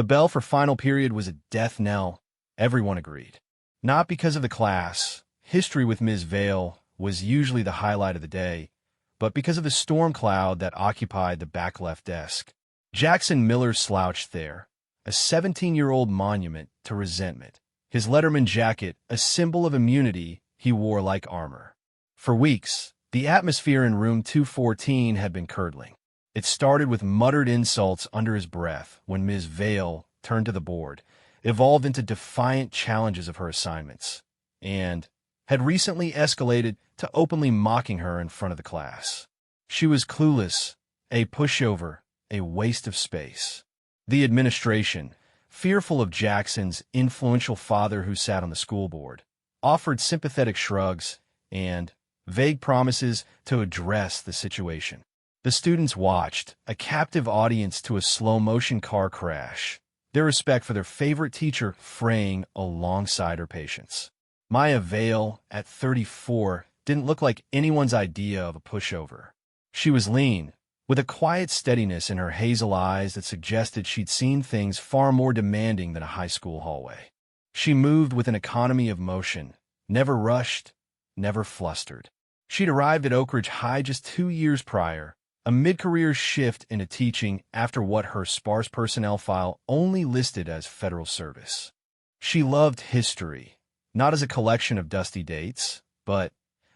The bell for final period was a death knell, everyone agreed. Not because of the class. History with Ms. Vale was usually the highlight of the day, but because of the storm cloud that occupied the back left desk. Jackson Miller slouched there, a 17-year-old monument to resentment, his Letterman jacket a symbol of immunity he wore like armor. For weeks, the atmosphere in room 214 had been curdling. It started with muttered insults under his breath when Ms. Vale turned to the board, evolved into defiant challenges of her assignments, and had recently escalated to openly mocking her in front of the class. She was clueless, a pushover, a waste of space. The administration, fearful of Jackson's influential father who sat on the school board, offered sympathetic shrugs and vague promises to address the situation. The students watched, a captive audience to a slow-motion car crash, their respect for their favorite teacher fraying alongside her patience. Maya Vale, at 34, didn't look like anyone's idea of a pushover. She was lean, with a quiet steadiness in her hazel eyes that suggested she'd seen things far more demanding than a high school hallway. She moved with an economy of motion, never rushed, never flustered. She'd arrived at Oak Ridge High just 2 years prior, a mid-career shift into teaching after what her sparse personnel file only listed as federal service. She loved history, not as a collection of dusty dates, but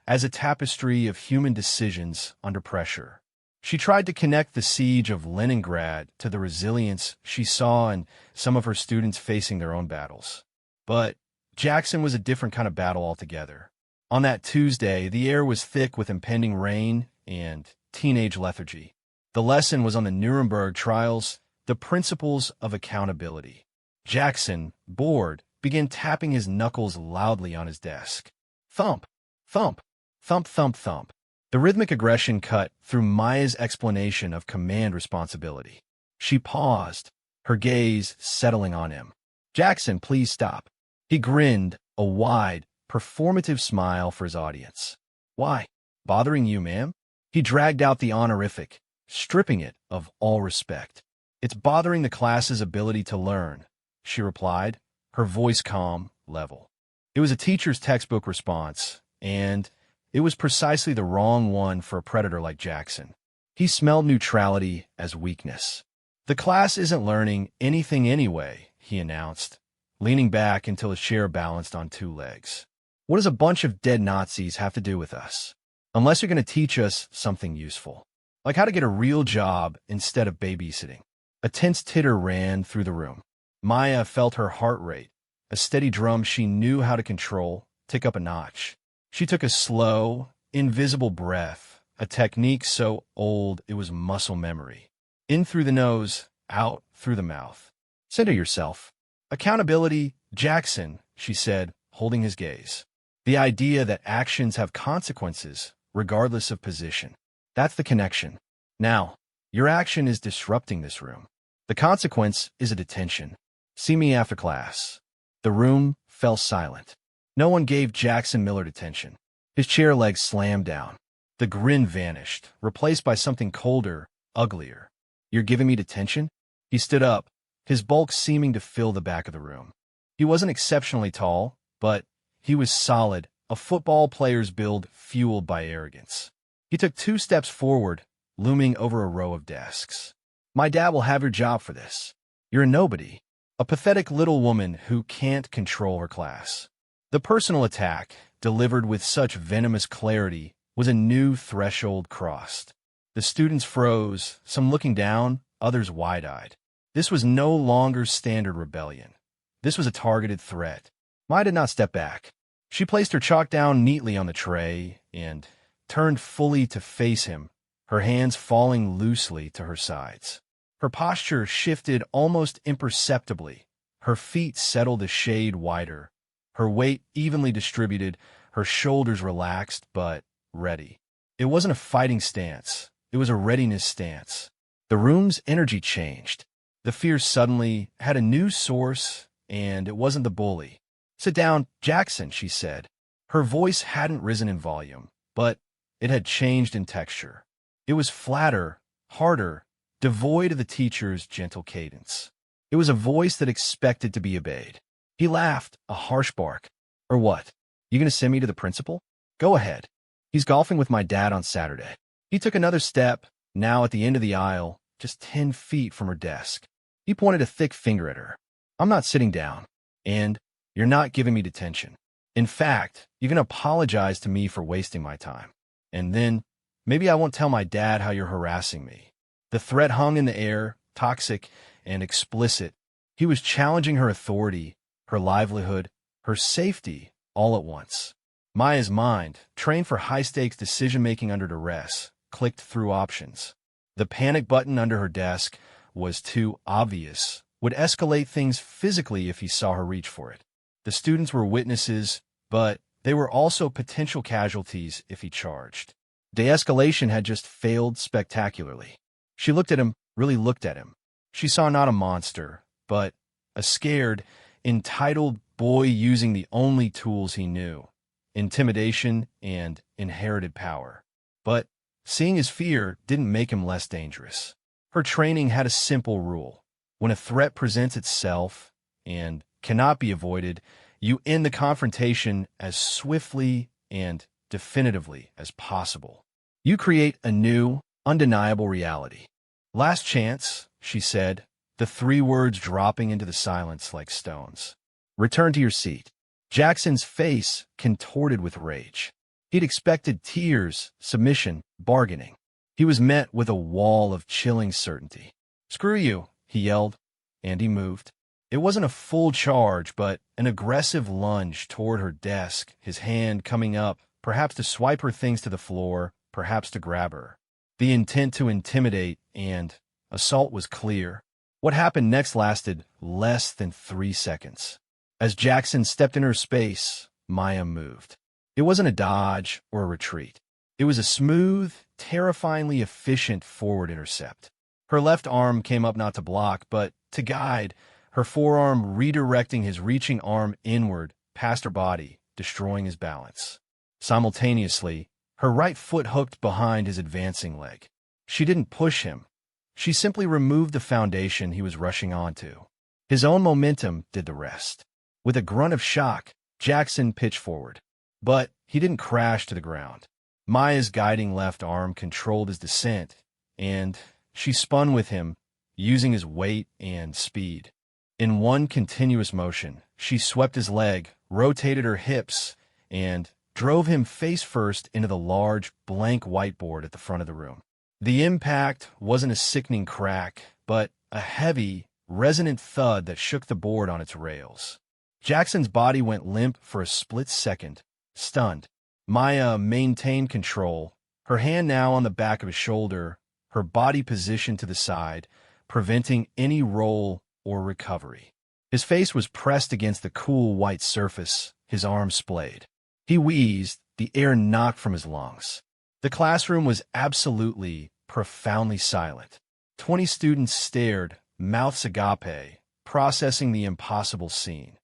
as a tapestry of human decisions under pressure. She tried to connect the siege of Leningrad to the resilience she saw in some of her students facing their own battles. But Jackson was a different kind of battle altogether. On that Tuesday, the air was thick with impending rain and teenage lethargy. The lesson was on the Nuremberg trials, the principles of accountability. Jackson, bored, began tapping his knuckles loudly on his desk. Thump, thump, thump, thump, thump. The rhythmic aggression cut through Maya's explanation of command responsibility. She paused, her gaze settling on him. Jackson, please stop. He grinned, a wide, performative smile for his audience. Why? Bothering you, ma'am? He dragged out the honorific, stripping it of all respect. It's bothering the class's ability to learn, she replied, her voice calm, level. It was a teacher's textbook response, and it was precisely the wrong one for a predator like Jackson. He smelled neutrality as weakness. The class isn't learning anything anyway, he announced, leaning back until his chair balanced on 2 legs. What does a bunch of dead Nazis have to do with us? Unless you're going to teach us something useful. Like how to get a real job instead of babysitting. A tense titter ran through the room. Maya felt her heart rate, a steady drum she knew how to control, tick up a notch. She took a slow, invisible breath, a technique so old it was muscle memory. In through the nose, out through the mouth. Center yourself. Accountability, Jackson, she said, holding his gaze. The idea that actions have consequences, regardless of position. That's the connection. Now, your action is disrupting this room. The consequence is a detention. See me after class. The room fell silent. No one gave Jackson Miller attention. His chair legs slammed down. The grin vanished, replaced by something colder, uglier. You're giving me detention? He stood up, his bulk seeming to fill the back of the room. He wasn't exceptionally tall, but he was solid, a football player's build fueled by arrogance. He took 2 steps forward, looming over a row of desks. My dad will have your job for this. You're a nobody, a pathetic little woman who can't control her class. The personal attack, delivered with such venomous clarity, was a new threshold crossed. The students froze, some looking down, others wide-eyed. This was no longer standard rebellion. This was a targeted threat. Maya did not step back. She placed her chalk down neatly on the tray and turned fully to face him, her hands falling loosely to her sides. Her posture shifted almost imperceptibly. Her feet settled a shade wider, her weight evenly distributed, her shoulders relaxed but ready. It wasn't a fighting stance. It was a readiness stance. The room's energy changed. The fear suddenly had a new source, and it wasn't the bully. Sit down, Jackson, she said. Her voice hadn't risen in volume, but it had changed in texture. It was flatter, harder, devoid of the teacher's gentle cadence. It was a voice that expected to be obeyed. He laughed, a harsh bark. Or what? You gonna send me to the principal? Go ahead. He's golfing with my dad on Saturday. He took another step, now at the end of the aisle, just 10 feet from her desk. He pointed a thick finger at her. I'm not sitting down, and you're not giving me detention. In fact, you can apologize to me for wasting my time. And then, maybe I won't tell my dad how you're harassing me. The threat hung in the air, toxic and explicit. He was challenging her authority, her livelihood, her safety, all at once. Maya's mind, trained for high-stakes decision-making under duress, clicked through options. The panic button under her desk was too obvious, would escalate things physically if he saw her reach for it. The students were witnesses, but they were also potential casualties if he charged. De-escalation had just failed spectacularly. She looked at him, really looked at him. She saw not a monster, but a scared, entitled boy using the only tools he knew, intimidation and inherited power. But seeing his fear didn't make him less dangerous. Her training had a simple rule. When a threat presents itself and cannot be avoided, you end the confrontation as swiftly and definitively as possible. You create a new, undeniable reality. Last chance, she said, the 3 words dropping into the silence like stones. Return to your seat. Jackson's face contorted with rage. He'd expected tears, submission, bargaining. He was met with a wall of chilling certainty. Screw you, he yelled, and he moved. It wasn't a full charge, but an aggressive lunge toward her desk, his hand coming up, perhaps to swipe her things to the floor, perhaps to grab her. The intent to intimidate and assault was clear. What happened next lasted less than 3 seconds. As Jackson stepped in her space, Maya moved. It wasn't a dodge or a retreat. It was a smooth, terrifyingly efficient forward intercept. Her left arm came up not to block, but to guide, her forearm redirecting his reaching arm inward past her body, destroying his balance. Simultaneously, her right foot hooked behind his advancing leg. She didn't push him. She simply removed the foundation he was rushing onto. His own momentum did the rest. With a grunt of shock, Jackson pitched forward. But he didn't crash to the ground. Maya's guiding left arm controlled his descent, and she spun with him, using his weight and speed. In one continuous motion, she swept his leg, rotated her hips, and drove him face first into the large, blank whiteboard at the front of the room. The impact wasn't a sickening crack, but a heavy, resonant thud that shook the board on its rails. Jackson's body went limp for a split second, stunned. Maya maintained control, her hand now on the back of his shoulder, her body positioned to the side, preventing any roll or recovery. His face was pressed against the cool white surface, his arms splayed. He wheezed, the air knocked from his lungs. The classroom was absolutely, profoundly silent. 20 students stared, mouths agape, processing the impossible scene.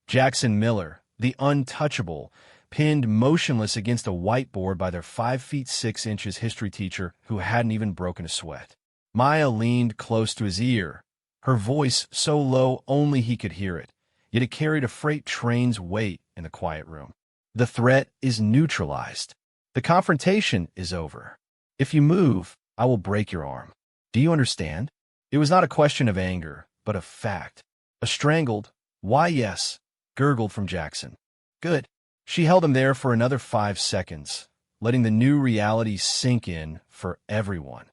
Jackson Miller, the untouchable, pinned motionless against a whiteboard by their 5'6" history teacher who hadn't even broken a sweat. Maya leaned close to his ear, her voice so low only he could hear it, yet it carried a freight train's weight in the quiet room. The threat is neutralized. The confrontation is over. If you move, I will break your arm. Do you understand? It was not a question of anger, but of fact. A strangled, "Why yes," gurgled from Jackson. Good. She held him there for another 5 seconds, letting the new reality sink in for everyone,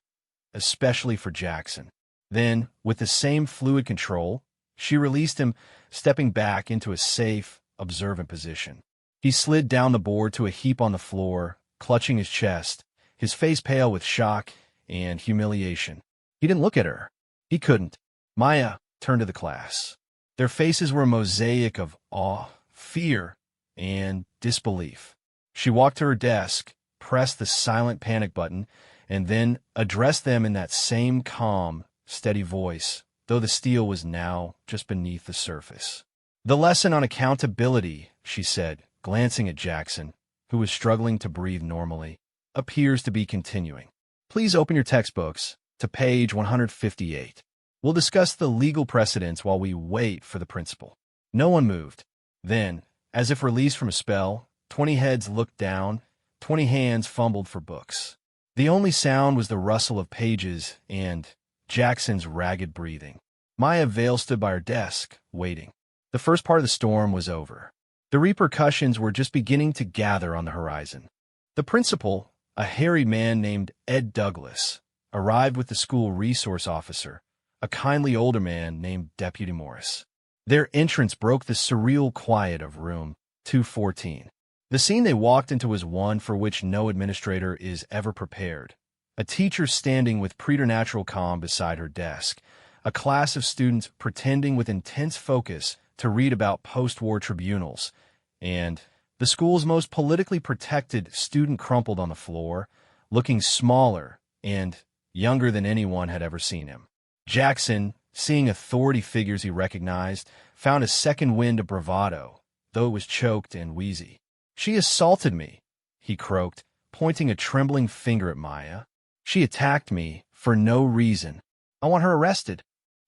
especially for Jackson. Then, with the same fluid control, she released him, stepping back into a safe, observant position. He slid down the board to a heap on the floor, clutching his chest, his face pale with shock and humiliation. He didn't look at her. He couldn't. Maya turned to the class. Their faces were a mosaic of awe, fear, and disbelief. She walked to her desk, pressed the silent panic button, and then addressed them in that same calm, steady voice, though the steel was now just beneath the surface. The lesson on accountability, she said, glancing at Jackson, who was struggling to breathe normally, appears to be continuing. Please open your textbooks to page 158. We'll discuss the legal precedents while we wait for the principal. No one moved. Then, as if released from a spell, 20 heads looked down, 20 hands fumbled for books. The only sound was the rustle of pages and Jackson's ragged breathing. Maya Vale stood by her desk, waiting. The first part of the storm was over. The repercussions were just beginning to gather on the horizon. The principal, a hairy man named Ed Douglas, arrived with the school resource officer, a kindly older man named Deputy Morris. Their entrance broke the surreal quiet of room 214. The scene they walked into was one for which no administrator is ever prepared. A teacher standing with preternatural calm beside her desk, a class of students pretending with intense focus to read about post-war tribunals, and the school's most politically protected student crumpled on the floor, looking smaller and younger than anyone had ever seen him. Jackson, seeing authority figures he recognized, found a second wind of bravado, though it was choked and wheezy. "She assaulted me," he croaked, pointing a trembling finger at Maya. "She attacked me for no reason. I want her arrested."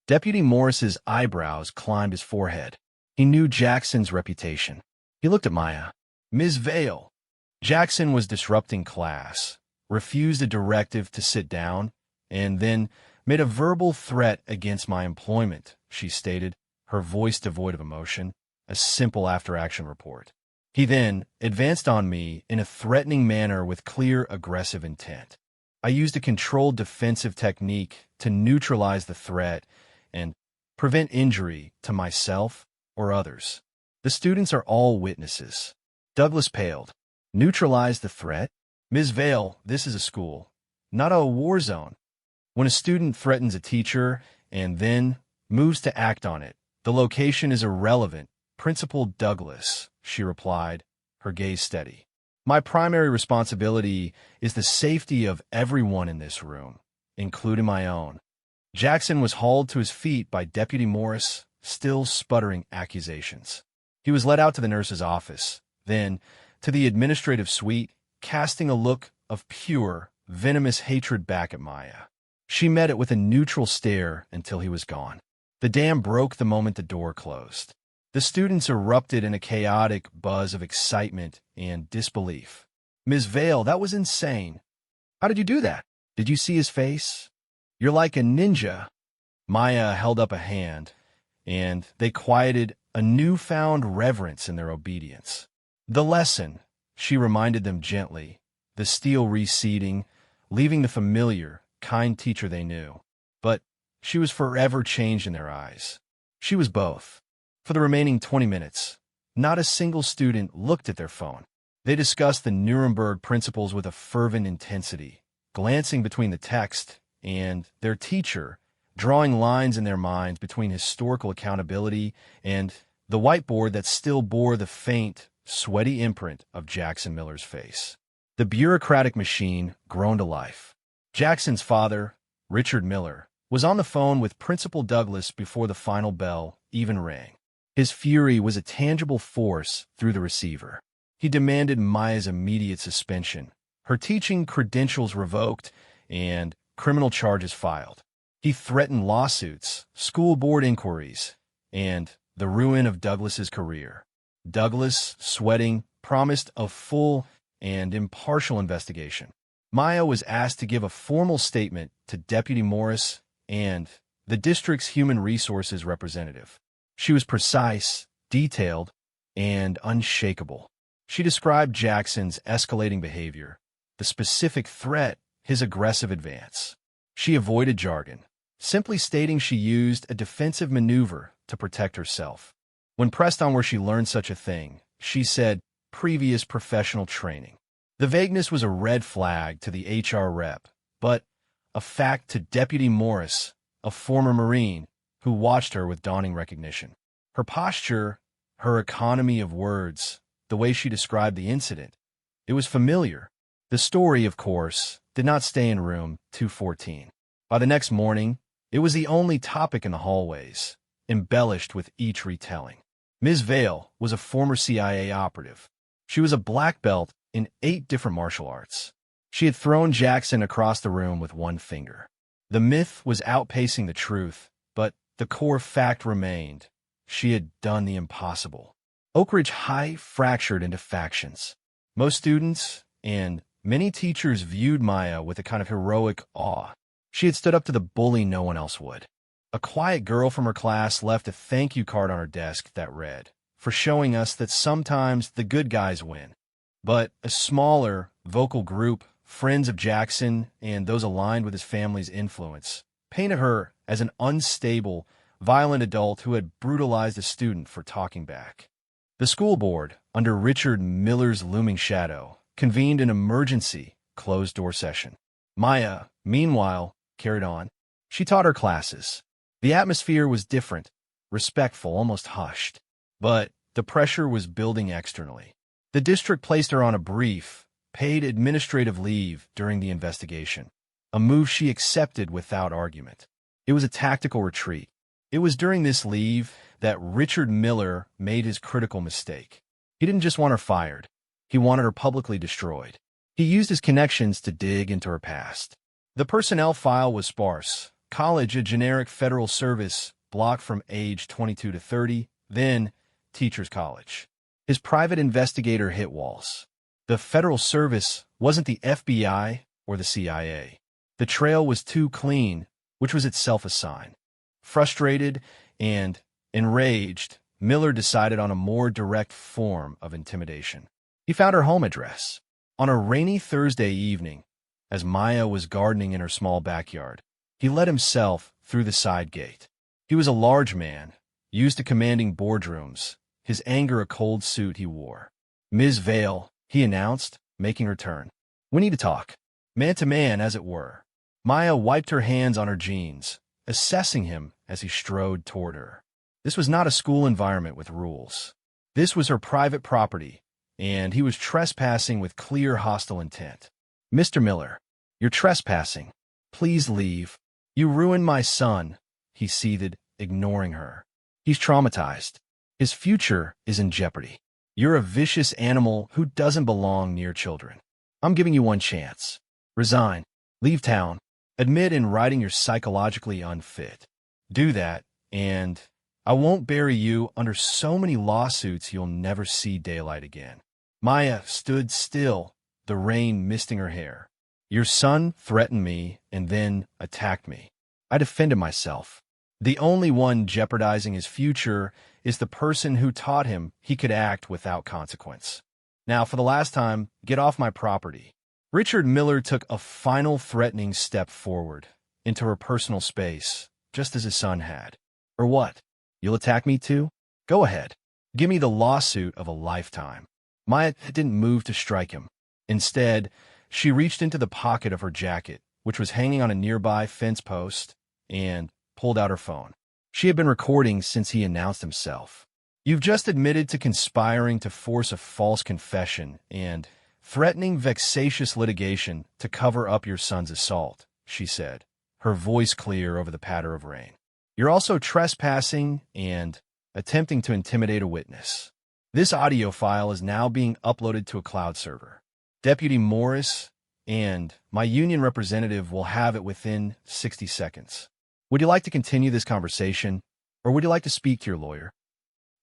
Deputy Morris's eyebrows climbed his forehead. He knew Jackson's reputation. He looked at Maya. "Ms. Vale." Jackson was disrupting class, refused a directive to sit down, and then made a verbal threat against my employment, she stated, her voice devoid of emotion, a simple after-action report. He then advanced on me in a threatening manner with clear aggressive intent. I used a controlled defensive technique to neutralize the threat and prevent injury to myself or others. The students are all witnesses. Douglas paled. "Neutralize the threat? Ms. Vale, this is a school, not a war zone. When a student threatens a teacher and then moves to act on it, the location is irrelevant. Principal Douglas," she replied, her gaze steady. "My primary responsibility is the safety of everyone in this room, including my own." Jackson was hauled to his feet by Deputy Morris, still sputtering accusations. He was led out to the nurse's office, then to the administrative suite, casting a look of pure, venomous hatred back at Maya. She met it with a neutral stare until he was gone. The dam broke the moment the door closed. The students erupted in a chaotic buzz of excitement and disbelief. "Ms. Vale, that was insane. How did you do that? Did you see his face? You're like a ninja." Maya held up a hand, and they quieted a newfound reverence in their obedience. "The lesson," she reminded them gently, the steel receding, leaving the familiar, kind teacher they knew. But she was forever changed in their eyes. She was both. For the remaining 20 minutes, not a single student looked at their phone. They discussed the Nuremberg principles with a fervent intensity, glancing between the text and their teacher, drawing lines in their minds between historical accountability and the whiteboard that still bore the faint, sweaty imprint of Jackson Miller's face. The bureaucratic machine groaned to life. Jackson's father, Richard Miller, was on the phone with Principal Douglas before the final bell even rang. His fury was a tangible force through the receiver. He demanded Maya's immediate suspension, her teaching credentials revoked, and criminal charges filed. He threatened lawsuits, school board inquiries, and the ruin of Douglas's career. Douglas, sweating, promised a full and impartial investigation. Maya was asked to give a formal statement to Deputy Morris and the district's human resources representative. She was precise, detailed, and unshakable. She described Jackson's escalating behavior, the specific threat, his aggressive advance. She avoided jargon, simply stating she used a defensive maneuver to protect herself. When pressed on where she learned such a thing, she said, "Previous professional training." The vagueness was a red flag to the HR rep, but a fact to Deputy Morris, a former Marine, who watched her with dawning recognition. Her posture, her economy of words, the way she described the incident, it was familiar. The story, of course, did not stay in room 214. By the next morning, it was the only topic in the hallways, embellished with each retelling. Ms. Vale was a former CIA operative. She was a black belt in 8 different martial arts. She had thrown Jackson across the room with one finger. The myth was outpacing the truth, the core fact remained. She had done the impossible. Oak Ridge High fractured into factions. Most students and many teachers viewed Maya with a kind of heroic awe. She had stood up to the bully no one else would. A quiet girl from her class left a thank you card on her desk that read, "For showing us that sometimes the good guys win." But a smaller, vocal group, friends of Jackson and those aligned with his family's influence, painted her as an unstable, violent adult who had brutalized a student for talking back. The school board, under Richard Miller's looming shadow, convened an emergency, closed-door session. Maya, meanwhile, carried on. She taught her classes. The atmosphere was different, respectful, almost hushed. But the pressure was building externally. The district placed her on a brief, paid administrative leave during the investigation, a move she accepted without argument. It was a tactical retreat. It was during this leave that Richard Miller made his critical mistake. He didn't just want her fired. He wanted her publicly destroyed. He used his connections to dig into her past. The personnel file was sparse. College, a generic federal service, blocked from age 22 to 30, then teacher's college. His private investigator hit walls. The federal service wasn't the FBI or the CIA. The trail was too clean, which was itself a sign. Frustrated and enraged, Miller decided on a more direct form of intimidation. He found her home address. On a rainy Thursday evening, as Maya was gardening in her small backyard, he let himself through the side gate. He was a large man, used to commanding boardrooms, his anger a cold suit he wore. "Ms. Vale," he announced, making her turn. "We need to talk." Man to man, as it were. Maya wiped her hands on her jeans, assessing him as he strode toward her. This was not a school environment with rules. This was her private property, and he was trespassing with clear hostile intent. "Mr. Miller, you're trespassing. Please leave. You ruined my son," he seethed, ignoring her. "He's traumatized. His future is in jeopardy. You're a vicious animal who doesn't belong near children. I'm giving you one chance. Resign. Leave town. Admit in writing you're psychologically unfit. Do that, and I won't bury you under so many lawsuits you'll never see daylight again." Maya stood still, the rain misting her hair. "Your son threatened me and then attacked me. I defended myself. The only one jeopardizing his future is the person who taught him he could act without consequence. Now, for the last time, get off my property." Richard Miller took a final threatening step forward, into her personal space, just as his son had. "Or what? You'll attack me too? Go ahead. Give me the lawsuit of a lifetime." Maya didn't move to strike him. Instead, she reached into the pocket of her jacket, which was hanging on a nearby fence post, and pulled out her phone. She had been recording since he announced himself. "You've just admitted to conspiring to force a false confession and threatening vexatious litigation to cover up your son's assault," she said, her voice clear over the patter of rain. "You're also trespassing and attempting to intimidate a witness. This audio file is now being uploaded to a cloud server. Deputy Morris and my union representative will have it within 60 seconds. Would you like to continue this conversation, or would you like to speak to your lawyer?"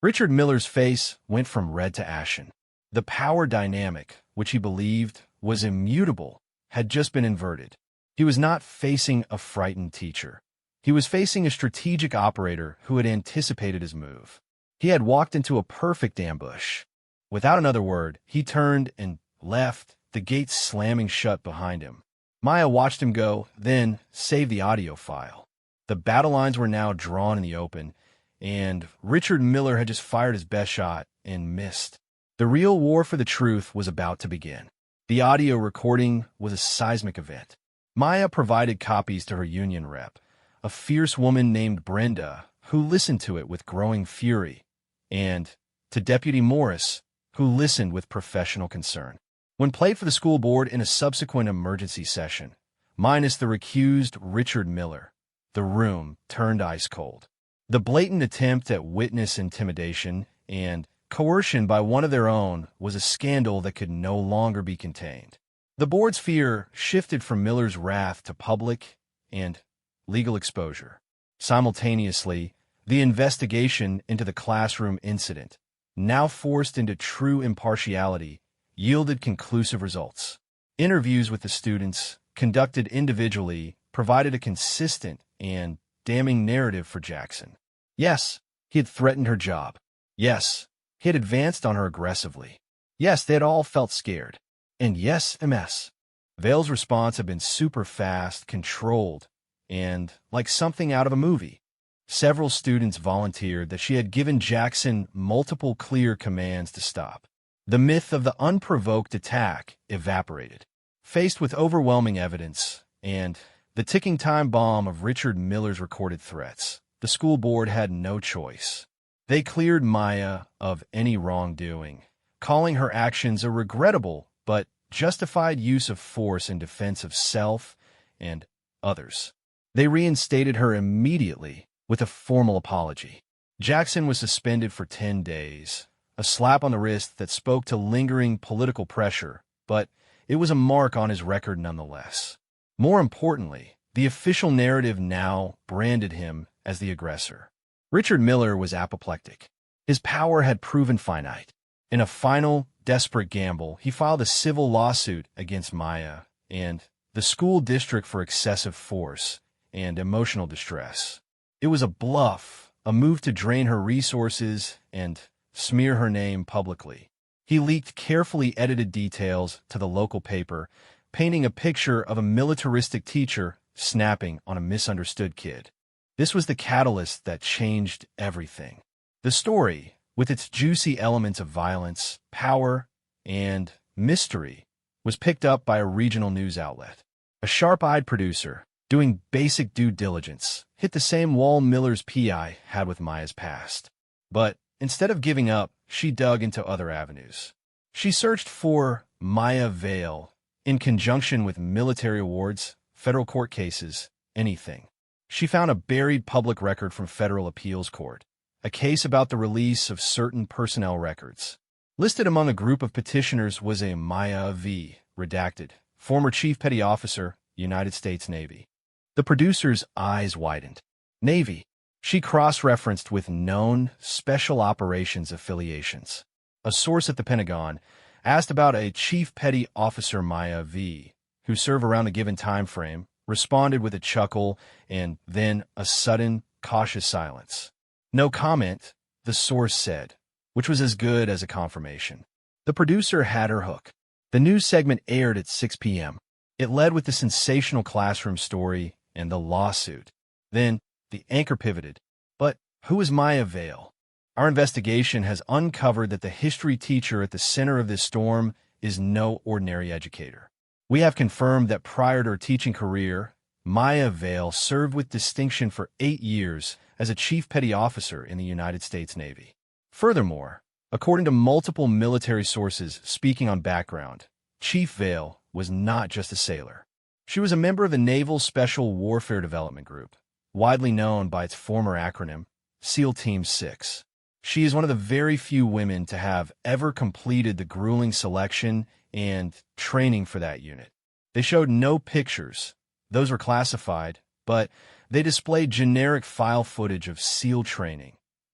Richard Miller's face went from red to ashen. The power dynamic, which he believed was immutable, had just been inverted. He was not facing a frightened teacher. He was facing a strategic operator who had anticipated his move. He had walked into a perfect ambush. Without another word, he turned and left, the gate slamming shut behind him. Maya watched him go, then saved the audio file. The battle lines were now drawn in the open, and Richard Miller had just fired his best shot and missed. The real war for the truth was about to begin. The audio recording was a seismic event. Maya provided copies to her union rep, a fierce woman named Brenda, who listened to it with growing fury, and to Deputy Morris, who listened with professional concern. When played for the school board in a subsequent emergency session, minus the recused Richard Miller, the room turned ice cold. The blatant attempt at witness intimidation and coercion by one of their own was a scandal that could no longer be contained. The board's fear shifted from Miller's wrath to public and legal exposure. Simultaneously, the investigation into the classroom incident, now forced into true impartiality, yielded conclusive results. Interviews with the students, conducted individually, provided a consistent and damning narrative for Jackson. Yes, he had threatened her job. Yes, he had advanced on her aggressively. Yes, they had all felt scared. And yes, MS. Vale's response had been super fast, controlled, and like something out of a movie. Several students volunteered that she had given Jackson multiple clear commands to stop. The myth of the unprovoked attack evaporated. Faced with overwhelming evidence and the ticking time bomb of Richard Miller's recorded threats, the school board had no choice. They cleared Maya of any wrongdoing, calling her actions a regrettable but justified use of force in defense of self and others. They reinstated her immediately with a formal apology. Jackson was suspended for 10 days, a slap on the wrist that spoke to lingering political pressure, but it was a mark on his record nonetheless. More importantly, the official narrative now branded him as the aggressor. Richard Miller was apoplectic. His power had proven finite. In a final, desperate gamble, he filed a civil lawsuit against Maya and the school district for excessive force and emotional distress. It was a bluff, a move to drain her resources and smear her name publicly. He leaked carefully edited details to the local paper, painting a picture of a militaristic teacher snapping on a misunderstood kid. This was the catalyst that changed everything. The story, with its juicy elements of violence, power, and mystery, was picked up by a regional news outlet. A sharp-eyed producer, doing basic due diligence, hit the same wall Miller's PI had with Maya's past. But instead of giving up, she dug into other avenues. She searched for Maya Vale in conjunction with military awards, federal court cases, anything. She found a buried public record from federal appeals court, a case about the release of certain personnel records. Listed among a group of petitioners was a Maya V. redacted, former Chief Petty Officer, United States Navy. The producer's eyes widened. Navy. She cross-referenced with known special operations affiliations. A source at the Pentagon asked about a Chief Petty Officer Maya V, who served around a given time frame, responded with a chuckle and then a sudden, cautious silence. No comment, the source said, which was as good as a confirmation. The producer had her hook. The news segment aired at 6 p.m. It led with the sensational classroom story and the lawsuit. Then, the anchor pivoted. But who is Maya Vale? Our investigation has uncovered that the history teacher at the center of this storm is no ordinary educator. We have confirmed that prior to her teaching career, Maya Vale served with distinction for 8 years as a Chief Petty Officer in the United States Navy. Furthermore, according to multiple military sources speaking on background, Chief Vale was not just a sailor. She was a member of the Naval Special Warfare Development Group, widely known by its former acronym, SEAL Team 6. She is one of the very few women to have ever completed the grueling selection and training for that unit. They showed no pictures. Those were classified, but they displayed generic file footage of SEAL training,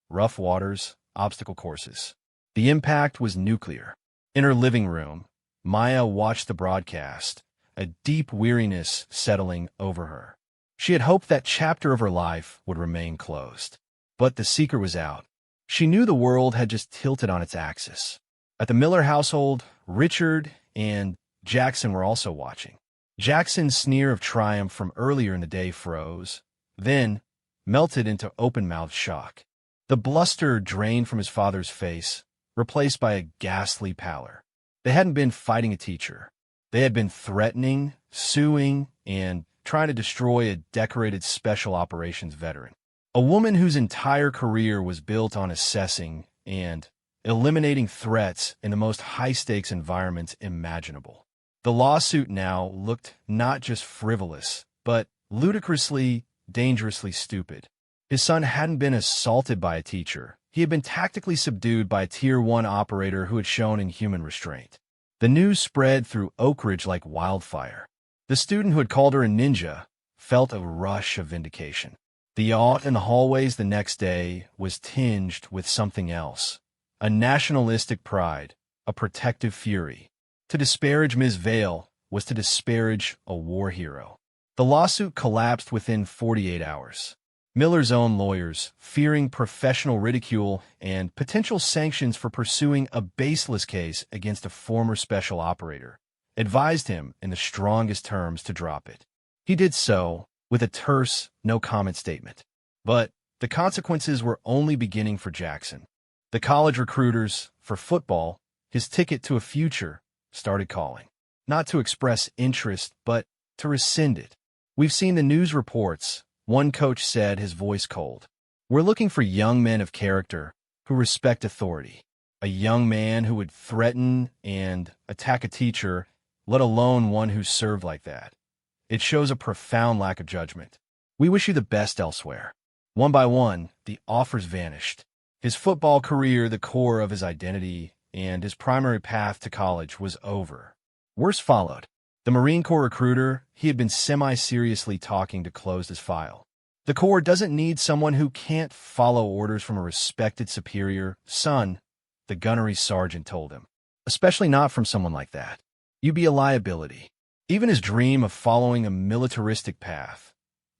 rough waters, obstacle courses. The impact was nuclear. In her living room, Maya watched the broadcast, a deep weariness settling over her. She had hoped that chapter of her life would remain closed. But the secret was out. She knew the world had just tilted on its axis. At the Miller household, Richard and Jackson were also watching. Jackson's sneer of triumph from earlier in the day froze, then melted into open-mouthed shock. The bluster drained from his father's face, replaced by a ghastly pallor. They hadn't been fighting a teacher. They had been threatening, suing, and trying to destroy a decorated special operations veteran. A woman whose entire career was built on assessing and eliminating threats in the most high-stakes environments imaginable. The lawsuit now looked not just frivolous, but ludicrously, dangerously stupid. His son hadn't been assaulted by a teacher. He had been tactically subdued by a Tier 1 operator who had shown inhuman restraint. The news spread through Oak Ridge like wildfire. The student who had called her a ninja felt a rush of vindication. The yacht in the hallways the next day was tinged with something else, a nationalistic pride, a protective fury. To disparage Ms. Vale was to disparage a war hero. The lawsuit collapsed within 48 hours. Miller's own lawyers, fearing professional ridicule and potential sanctions for pursuing a baseless case against a former special operator, advised him in the strongest terms to drop it. He did so with a terse, no-comment statement. But the consequences were only beginning for Jackson. The college recruiters, for football, his ticket to a future, started calling. Not to express interest, but to rescind it. We've seen the news reports. One coach said, his voice cold, "We're looking for young men of character who respect authority. A young man who would threaten and attack a teacher, let alone one who served like that. It shows a profound lack of judgment. We wish you the best elsewhere." One by one, the offers vanished. His football career, the core of his identity, and his primary path to college was over. Worse followed. The Marine Corps recruiter he had been semi-seriously talking to closed his file. The Corps doesn't need someone who can't follow orders from a respected superior, son, the gunnery sergeant told him. Especially not from someone like that. You'd be a liability. Even his dream of following a militaristic path,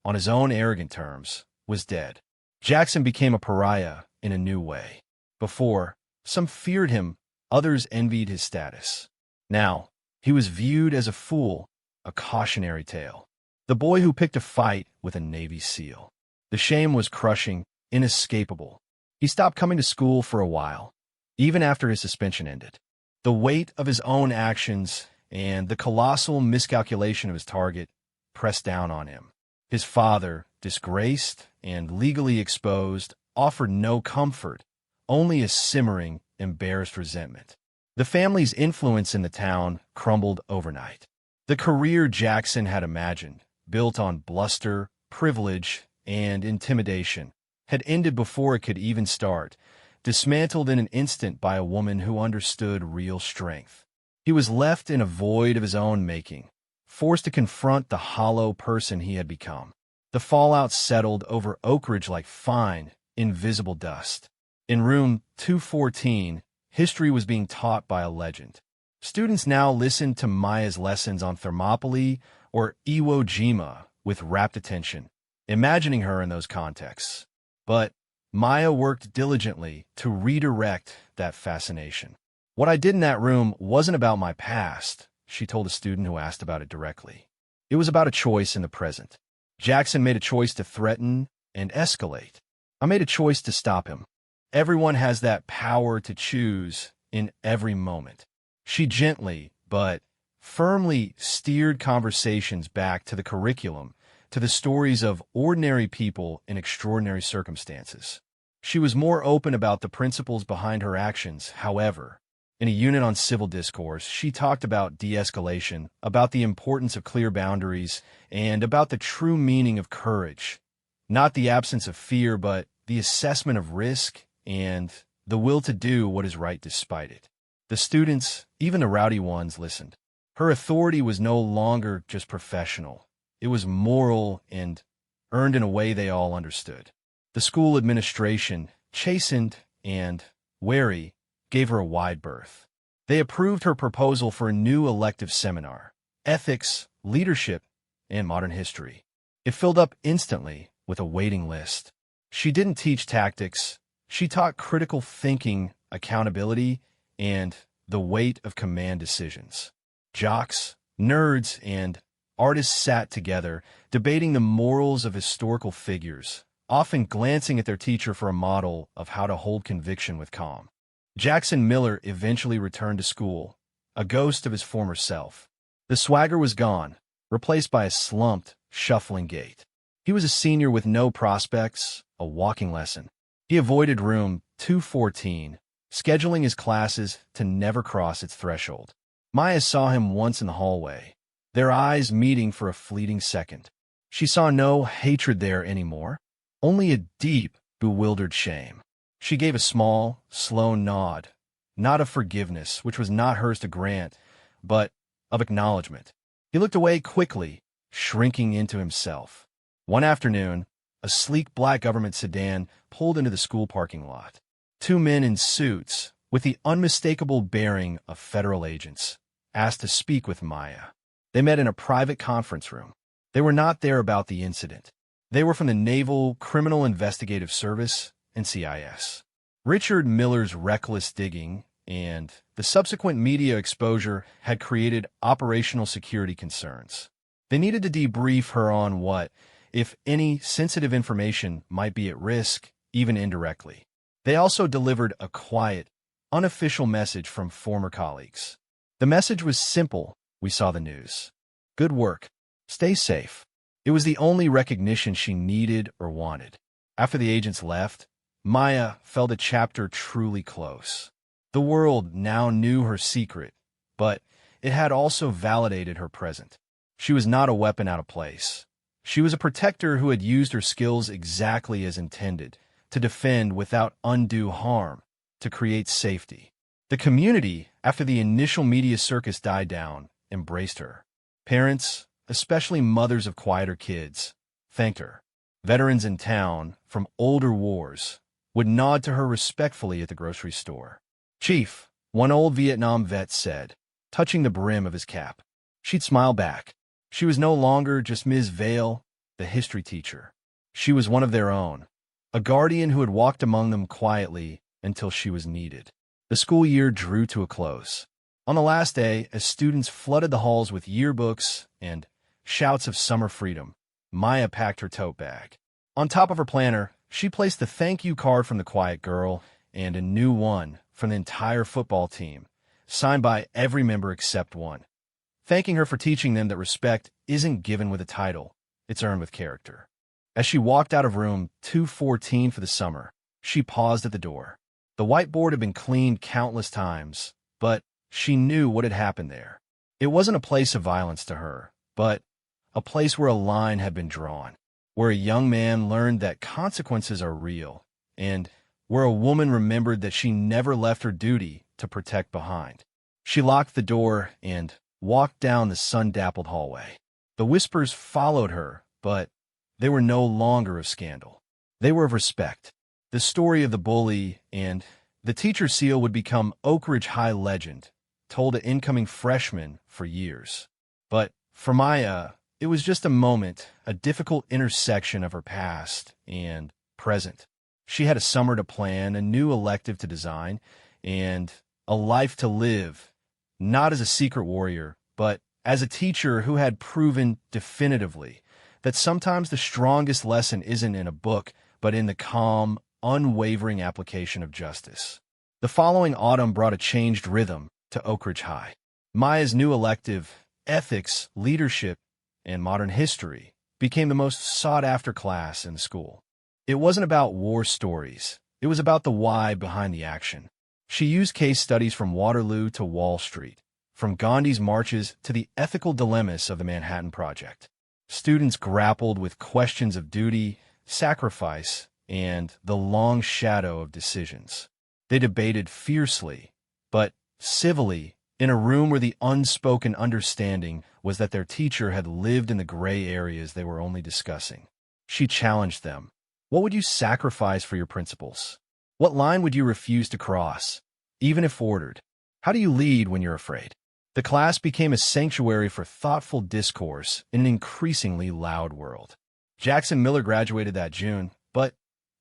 on his own arrogant terms, was dead. Jackson became a pariah in a new way. Before, some feared him, others envied his status. Now, he was viewed as a fool, a cautionary tale. The boy who picked a fight with a Navy SEAL. The shame was crushing, inescapable. He stopped coming to school for a while, even after his suspension ended. The weight of his own actions and the colossal miscalculation of his target pressed down on him. His father, disgraced and legally exposed, offered no comfort, only a simmering, embarrassed resentment. The family's influence in the town crumbled overnight. The career Jackson had imagined, built on bluster, privilege, and intimidation, had ended before it could even start, dismantled in an instant by a woman who understood real strength. He was left in a void of his own making, forced to confront the hollow person he had become. The fallout settled over Oak Ridge like fine, invisible dust. In room 214, history was being taught by a legend. Students now listened to Maya's lessons on Thermopylae or Iwo Jima with rapt attention, imagining her in those contexts. But Maya worked diligently to redirect that fascination. "What I did in that room wasn't about my past," she told a student who asked about it directly. "It was about a choice in the present. Jackson made a choice to threaten and escalate. I made a choice to stop him. Everyone has that power to choose in every moment." She gently, but firmly steered conversations back to the curriculum, to the stories of ordinary people in extraordinary circumstances. She was more open about the principles behind her actions, however. In a unit on civil discourse, she talked about de-escalation, about the importance of clear boundaries, and about the true meaning of courage. Not the absence of fear, but the assessment of risk and the will to do what is right despite it. The students, even the rowdy ones, listened. Her authority was no longer just professional. It was moral and earned in a way they all understood. The school administration, chastened and wary, gave her a wide berth. They approved her proposal for a new elective seminar, ethics, leadership, and modern history. It filled up instantly with a waiting list. She didn't teach tactics. She taught critical thinking, accountability, and the weight of command decisions. Jocks, nerds, and artists sat together, debating the morals of historical figures, often glancing at their teacher for a model of how to hold conviction with calm. Jackson Miller eventually returned to school, a ghost of his former self. The swagger was gone, replaced by a slumped, shuffling gait. He was a senior with no prospects, a walking lesson. He avoided room 214, scheduling his classes to never cross its threshold. Maya saw him once in the hallway, their eyes meeting for a fleeting second. She saw no hatred there anymore, only a deep, bewildered shame. She gave a small, slow nod, not of forgiveness, which was not hers to grant, but of acknowledgement. He looked away quickly, shrinking into himself. One afternoon, a sleek black government sedan pulled into the school parking lot. Two men in suits, with the unmistakable bearing of federal agents, asked to speak with Maya. They met in a private conference room. They were not there about the incident. They were from the Naval Criminal Investigative Service, NCIS. Richard Miller's reckless digging and the subsequent media exposure had created operational security concerns. They needed to debrief her on what, if any, sensitive information might be at risk, even indirectly. They also delivered a quiet, unofficial message from former colleagues. The message was simple: we saw the news. Good work. Stay safe. It was the only recognition she needed or wanted. After the agents left, Maya felt a chapter truly close. The world now knew her secret, but it had also validated her present. She was not a weapon out of place. She was a protector who had used her skills exactly as intended, to defend without undue harm, to create safety. The community, after the initial media circus died down, embraced her. Parents, especially mothers of quieter kids, thanked her. Veterans in town, from older wars, would nod to her respectfully at the grocery store. "Chief," one old Vietnam vet said, touching the brim of his cap. She'd smile back. She was no longer just Ms. Vale, the history teacher. She was one of their own, a guardian who had walked among them quietly until she was needed. The school year drew to a close. On the last day, as students flooded the halls with yearbooks and shouts of summer freedom, Maya packed her tote bag. On top of her planner, she placed the thank you card from the quiet girl and a new one from the entire football team, signed by every member except one, thanking her for teaching them that respect isn't given with a title, it's earned with character. As she walked out of room 214 for the summer, she paused at the door. The whiteboard had been cleaned countless times, but she knew what had happened there. It wasn't a place of violence to her, but a place where a line had been drawn, where a young man learned that consequences are real, and where a woman remembered that she never left her duty to protect behind. She locked the door and walked down the sun-dappled hallway. The whispers followed her, but they were no longer of scandal. They were of respect. The story of the bully and the teacher seal would become Oak Ridge High legend, told to incoming freshmen for years. But for Maya, it was just a moment, a difficult intersection of her past and present. She had a summer to plan, a new elective to design, and a life to live, not as a secret warrior, but as a teacher who had proven definitively that sometimes the strongest lesson isn't in a book, but in the calm, unwavering application of justice. The following autumn brought a changed rhythm to Oak Ridge High. Maya's new elective, ethics, leadership, and modern history, became the most sought-after class in the school. It wasn't about war stories. It was about the why behind the action. She used case studies from Waterloo to Wall Street, from Gandhi's marches to the ethical dilemmas of the Manhattan Project. Students grappled with questions of duty, sacrifice, and the long shadow of decisions. They debated fiercely, but civilly, in a room where the unspoken understanding was that their teacher had lived in the gray areas they were only discussing. She challenged them. What would you sacrifice for your principles? What line would you refuse to cross, even if ordered? How do you lead when you're afraid? The class became a sanctuary for thoughtful discourse in an increasingly loud world. Jackson Miller graduated that June, but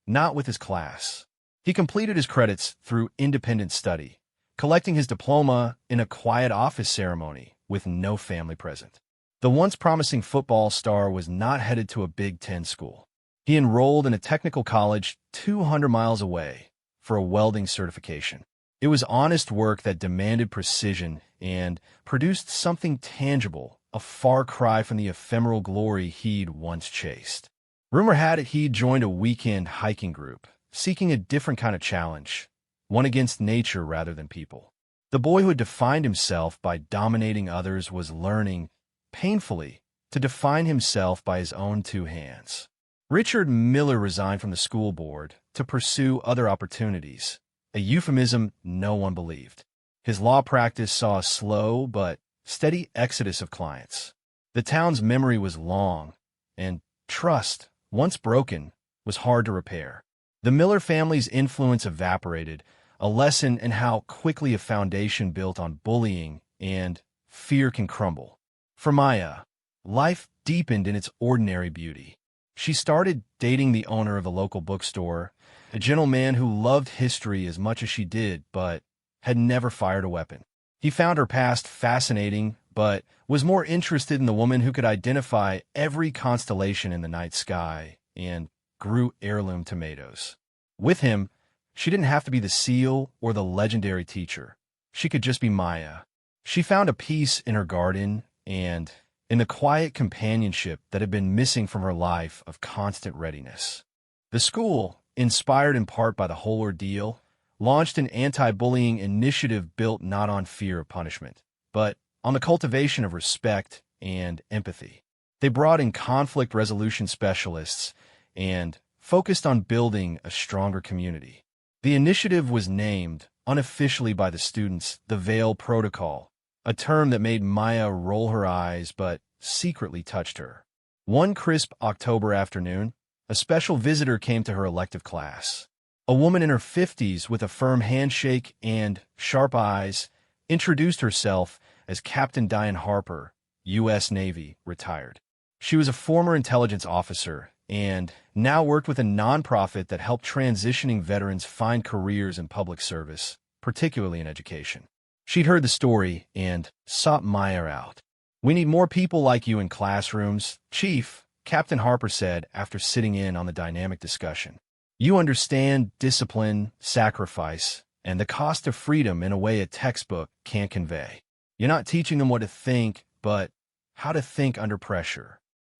not with his class. He completed his credits through independent study, collecting his diploma in a quiet office ceremony with no family present. The once promising football star was not headed to a Big Ten school. He enrolled in a technical college 200 miles away for a welding certification. It was honest work that demanded precision and produced something tangible, a far cry from the ephemeral glory he'd once chased. Rumor had it he'd joined a weekend hiking group, seeking a different kind of challenge, one against nature rather than people. The boy who had defined himself by dominating others was learning, painfully, to define himself by his own two hands. Richard Miller resigned from the school board to pursue other opportunities, a euphemism no one believed. His law practice saw a slow but steady exodus of clients. The town's memory was long, and trust, once broken, was hard to repair. The Miller family's influence evaporated, a lesson in how quickly a foundation built on bullying and fear can crumble. For Maya, life deepened in its ordinary beauty. She started dating the owner of a local bookstore, a gentleman who loved history as much as she did, but had never fired a weapon. He found her past fascinating, but was more interested in the woman who could identify every constellation in the night sky and grew heirloom tomatoes. With him, she didn't have to be the seal or the legendary teacher. She could just be Maya. She found a peace in her garden and in the quiet companionship that had been missing from her life of constant readiness. The school, inspired in part by the whole ordeal, launched an anti-bullying initiative built not on fear of punishment, but on the cultivation of respect and empathy. They brought in conflict resolution specialists and focused on building a stronger community. The initiative was named, unofficially by the students, the Veil Protocol, a term that made Maya roll her eyes but secretly touched her. One crisp October afternoon, a special visitor came to her elective class. A woman in her 50s with a firm handshake and sharp eyes introduced herself as Captain Diane Harper, U.S. Navy, retired. She was a former intelligence officer and now worked with a nonprofit that helped transitioning veterans find careers in public service, particularly in education. She'd heard the story and sought Maya out. "We need more people like you in classrooms, Chief," Captain Harper said after sitting in on the dynamic discussion. "You understand discipline, sacrifice, and the cost of freedom in a way a textbook can't convey. You're not teaching them what to think, but how to think under pressure.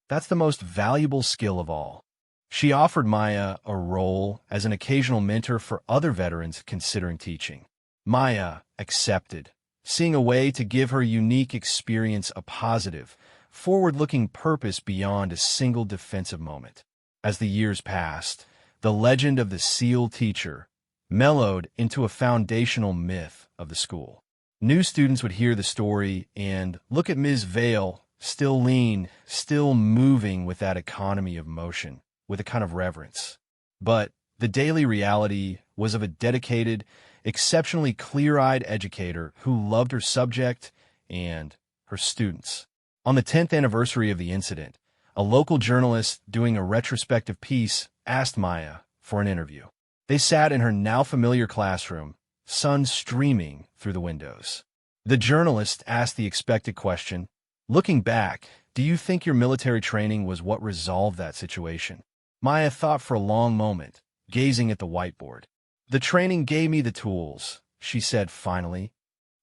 That's the most valuable skill of all." She offered Maya a role as an occasional mentor for other veterans considering teaching. Maya accepted, seeing a way to give her unique experience a positive, forward-looking purpose beyond a single defensive moment. As the years passed, the legend of the SEAL teacher mellowed into a foundational myth of the school. New students would hear the story and look at Ms. Vale, still lean, still moving with that economy of motion, with a kind of reverence. But the daily reality was of a dedicated, exceptionally clear-eyed educator who loved her subject and her students. On the 10th anniversary of the incident, a local journalist doing a retrospective piece asked Maya for an interview. They sat in her now familiar classroom, sun streaming through the windows. The journalist asked the expected question, "Looking back, do you think your military training was what resolved that situation?" Maya thought for a long moment, gazing at the whiteboard. "The training gave me the tools," she said finally.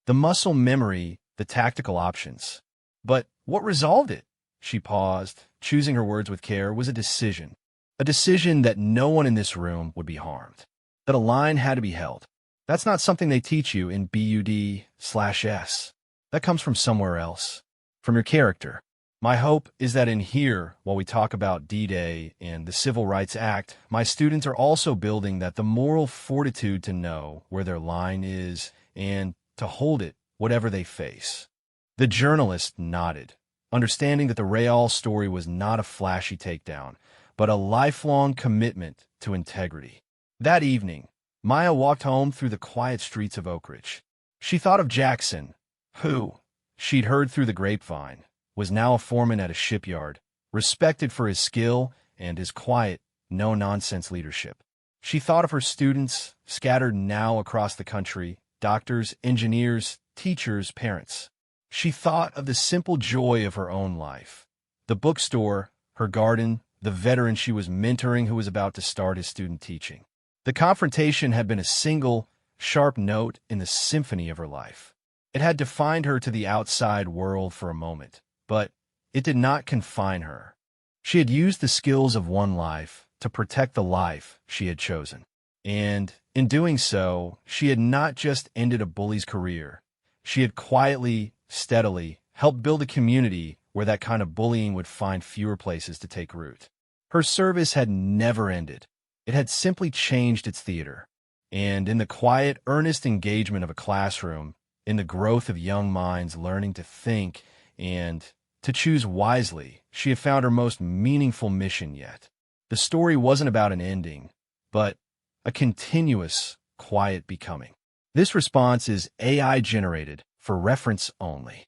"The muscle memory, the tactical options. But what resolved it?" She paused, choosing her words with care, was a decision. A decision that no one in this room would be harmed. That a line had to be held. That's not something they teach you in BUD/S. That comes from somewhere else. From your character. My hope is that in here, while we talk about D-Day and the Civil Rights Act, my students are also building the moral fortitude to know where their line is and to hold it, whatever they face. The journalist nodded, understanding that the Real story was not a flashy takedown, but a lifelong commitment to integrity. That evening, Maya walked home through the quiet streets of Oak Ridge. She thought of Jackson, who, she'd heard through the grapevine, was now a foreman at a shipyard, respected for his skill and his quiet, no-nonsense leadership. She thought of her students, scattered now across the country, doctors, engineers, teachers, parents. She thought of the simple joy of her own life. The bookstore, her garden, the veteran she was mentoring who was about to start his student teaching. The confrontation had been a single, sharp note in the symphony of her life. It had defined her to the outside world for a moment, but it did not confine her. She had used the skills of one life to protect the life she had chosen. And in doing so, she had not just ended a bully's career. She had quietly, steadily helped build a community where that kind of bullying would find fewer places to take root. Her service had never ended. It had simply changed its theater. And in the quiet, earnest engagement of a classroom, in the growth of young minds learning to think and to choose wisely, she had found her most meaningful mission yet. The story wasn't about an ending, but a continuous, quiet becoming. This response is AI-generated for reference only.